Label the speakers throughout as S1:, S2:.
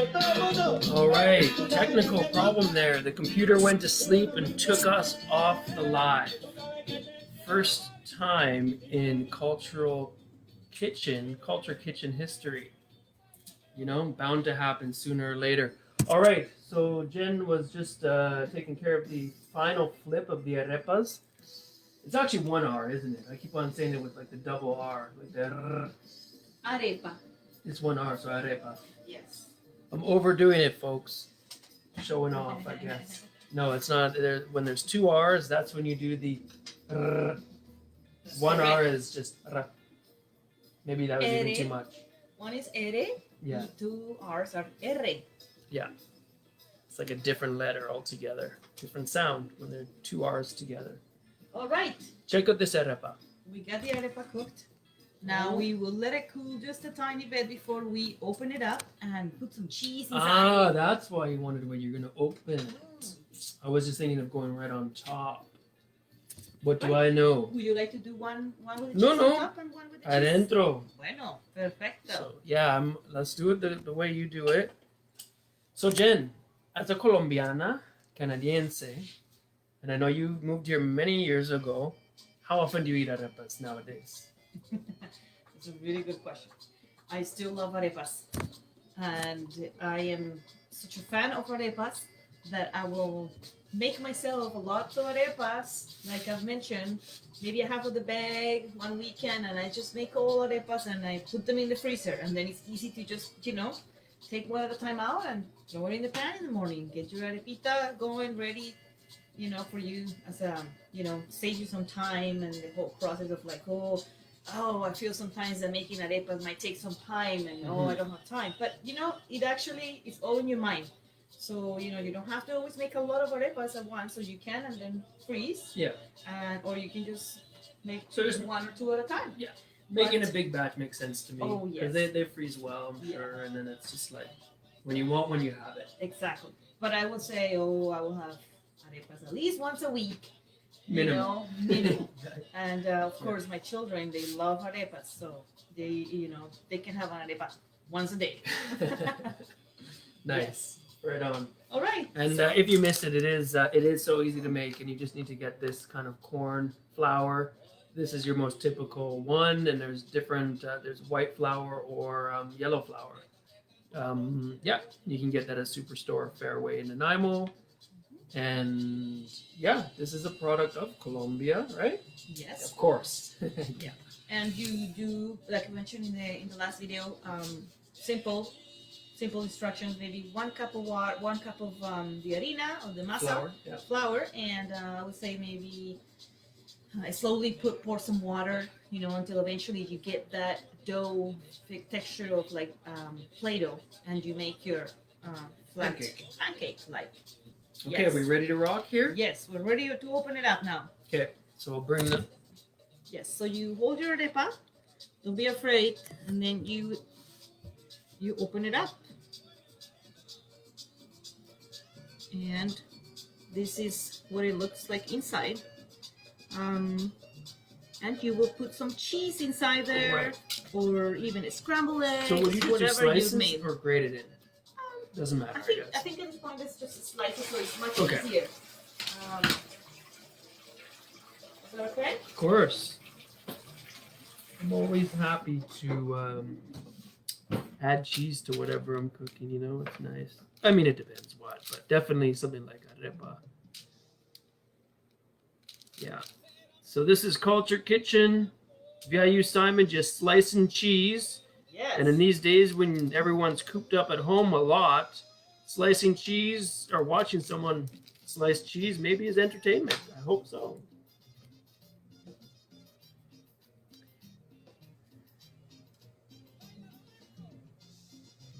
S1: All right, technical problem there. The computer went to sleep and took us off the live. First time in culture kitchen history. You know, bound to happen sooner or later. All right, so Jen was just taking care of the final flip of the arepas. It's actually one R, isn't it? I keep on saying it with like the double R, like the R.
S2: Arepa.
S1: It's one R, so arepa.
S2: Yes.
S1: I'm overdoing it, folks. Showing off, I guess. No, it's not. When there's two R's, that's when you do the R. One R is just R. Maybe that was even too much.
S2: One is ere.
S1: Yeah.
S2: And two R's are R.
S1: Yeah. It's like a different letter altogether. Different sound when there are two R's together.
S2: All right.
S1: Check out this arepa.
S2: We got the arepa cooked. Now we will let it cool just a tiny bit before we open it up and put some cheese inside.
S1: Ah, that's why you wanted when you're going to open it. I was just thinking of going right on top. What do I know?
S2: Would you like to do one with the
S1: No,
S2: cheese
S1: no.
S2: on top and one with the
S1: Adentro.
S2: cheese? Bueno, perfecto.
S1: So, yeah, let's do it the way you do it. So, Jen, as a Colombiana, Canadiense, and I know you moved here many years ago, how often do you eat arepas nowadays?
S2: It's a really good question. I still love arepas. And I am such a fan of arepas that I will make myself a lot of arepas, like I've mentioned, maybe a half of the bag one weekend, and I just make all arepas and I put them in the freezer, and then it's easy to just, take one at a time out and throw it in the pan in the morning. Get your arepita going, ready, for you as a, save you some time and the whole process of like, I feel sometimes that making arepas might take some time and I don't have time. But it actually is all in your mind. So, you don't have to always make a lot of arepas at once, so you can and then freeze.
S1: Yeah.
S2: Or you can just make
S1: just
S2: one or two at a time.
S1: Yeah. Making a big batch makes sense to me.
S2: Oh, yes.
S1: Because they freeze well, I'm sure, and then it's just like, when you want one, you have it.
S2: Exactly. But I would say, I will have arepas at least once a week.
S1: Minimum.
S2: Minimum. And of course, my children, they love arepas, so they can have an arepa once a day.
S1: Nice.
S2: Yes.
S1: Right on.
S2: All right.
S1: And if you missed it, it is so easy to make, and you just need to get this kind of corn flour. This is your most typical one, and there's different. There's white flour or yellow flour. You can get that at Superstore, Fairway, and Nanaimo. And this is a product of Colombia, right?
S2: Yes.
S1: Of course.
S2: Yeah. And you do, like I mentioned in the last video, simple instructions. Maybe 1 cup of water, 1 cup of the harina or the masa flour, and I would say maybe I slowly pour some water, until eventually you get that dough texture of like Play-Doh, and you make your flat pancake like.
S1: Okay,
S2: Yes.
S1: are we ready to rock here?
S2: Yes, we're ready to open it up now.
S1: Okay, so we'll bring the.
S2: Yes, so you hold your arepa, don't be afraid, and then you open it up. And this is what it looks like inside. And you will put some cheese inside there, or even a scrambled egg,
S1: So will you just
S2: whatever
S1: do
S2: you've
S1: slices
S2: made.
S1: or grate it in? Doesn't matter.
S2: I think at this point it's just a slice, so it's much
S1: Okay.
S2: easier. Is that okay?
S1: Of course. I'm always happy to add cheese to whatever I'm cooking, it's nice. I mean, it depends what, but definitely something like arepa. Yeah. So this is Culture Kitchen. Via Simon just slicing cheese.
S2: Yes.
S1: And in these days when everyone's cooped up at home a lot, slicing cheese or watching someone slice cheese maybe is entertainment. I hope so.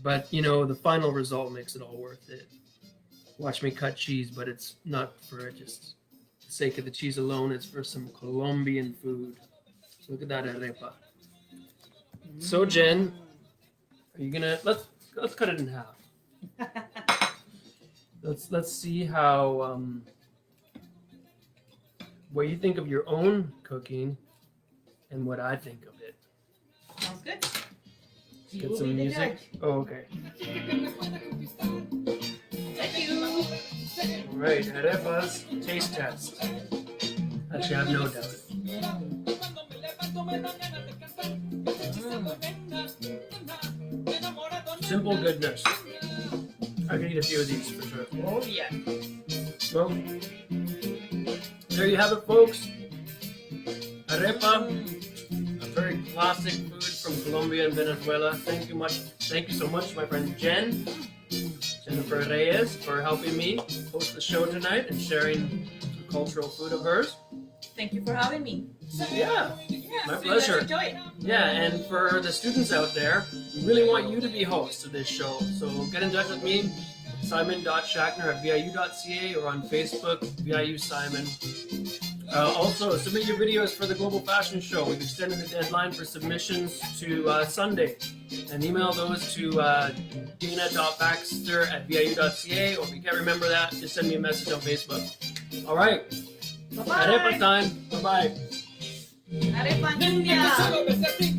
S1: But, the final result makes it all worth it. Watch me cut cheese, but it's not for just the sake of the cheese alone. It's for some Colombian food. So look at that arepa. So, Jen, are you gonna let's cut it in half. Let's see how what you think of your own cooking and what I think of it.
S2: Sounds good.
S1: Get some music. Oh, okay. Right, Arepas taste test. Actually, I have no doubt. Simple goodness. I can eat a few of these for sure.
S2: Oh yeah.
S1: Well, there you have it, folks. Arepa, a very classic food from Colombia and Venezuela. Thank you so much, my friend Jennifer Reyes, for helping me host the show tonight and sharing the cultural food of hers.
S2: Thank you for having me.
S1: Yeah, my
S2: So
S1: pleasure.
S2: let's enjoy it.
S1: Yeah, and for the students out there, we really want you to be hosts of this show. So get in touch with me, simon.shackner@viu.ca, or on Facebook, VIU Simon. Also, submit your videos for the Global Fashion Show. We've extended the deadline for submissions to Sunday. And email those to dana.baxter@viu.ca, or if you can't remember that, just send me a message on Facebook. All right.
S2: Bye-bye.
S1: Arepa time. Bye-bye.
S2: Arepa Niña.